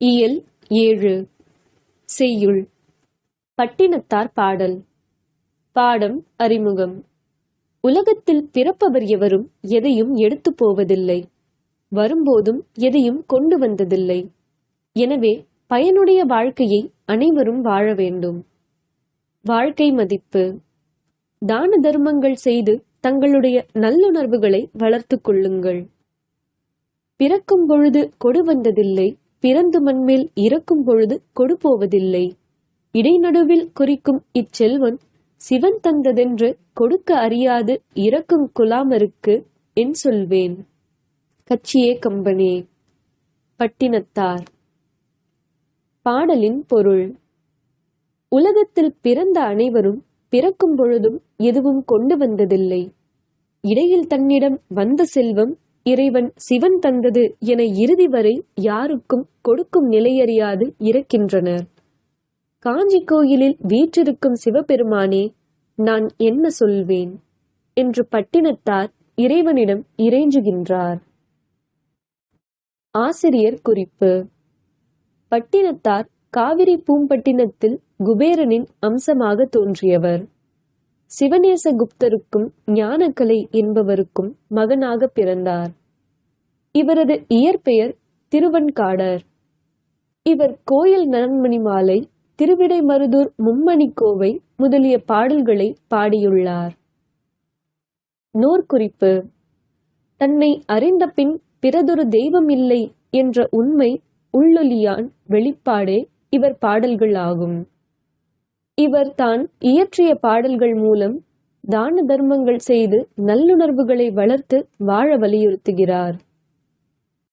இயல் 7 செய்யுள். பட்டினத்தார் பாடல். பாடம் அறிமுகம். உலகத்தில் பிறப்பவர் எவரும் எதையும் எடுத்து போவதில்லை, வரும்போதும் எதையும் கொண்டு வந்ததில்லை. எனவே பயனுடைய வாழ்க்கையை அனைவரும் வாழ வேண்டும். வாழ்க்கை மதிப்பு. தான தர்மங்கள் செய்து தங்களுடைய நல்லுணர்வுகளை வளர்த்து கொள்ளுங்கள். பிறக்கும் பொழுது கொடு வந்ததில்லை, பிறந்து மண்மேல் இறக்கும் பொழுது கொடு போவதில்லை. இடைநடுவில் குறிக்கும் இச்செல்வன் சிவன் தந்ததென்று கொடுக்க அறியாது இறக்கும் குலாமருக்கு என் சொல்வேன். கச்சியே கம்பனே. பட்டினத்தார். பாடலின் பொருள். உலகத்தில் பிறந்த அனைவரும் பிறக்கும் பொழுதும் எதுவும் கொண்டு வந்ததில்லை. இடையில் தன்னிடம் வந்த செல்வம் இறைவன் சிவன் தந்தது என இறுதி வரை யாருக்கும் கொடுக்கும் நிலையறியாது இறக்கின்றனர். காஞ்சி கோயிலில் வீற்றிருக்கும் சிவபெருமானே, நான் என்ன சொல்வேன் என்று பட்டினத்தார் இறைவனிடம் இறைஞ்சுகின்றார். ஆசிரியர் குறிப்பு. பட்டினத்தார் காவிரி பூம்பட்டினத்தில் குபேரனின் அம்சமாக தோன்றியவர். சிவநேச குப்தருக்கும் ஞானக்கலை என்பவருக்கும் மகனாக பிறந்தார். இவரது இயற்பெயர் திருவன்காடர். இவர் கோயில் நரண்மணி மாலை, திருவிடைமருதூர் மும்மணிக்கோவை முதலிய பாடல்களை பாடியுள்ளார். நூற்குறிப்பு. தன்னை அறிந்த பின் பிறதொரு தெய்வம் இல்லை என்ற உண்மை உள்ளொலியான் வெளிப்பாடே இவர் பாடல்கள் ஆகும். இவர் தான் இயற்றிய பாடல்கள் மூலம் தான தர்மங்கள் செய்து நல்லுணர்வுகளை வளர்த்து வாழ வலியுறுத்துகிறார்.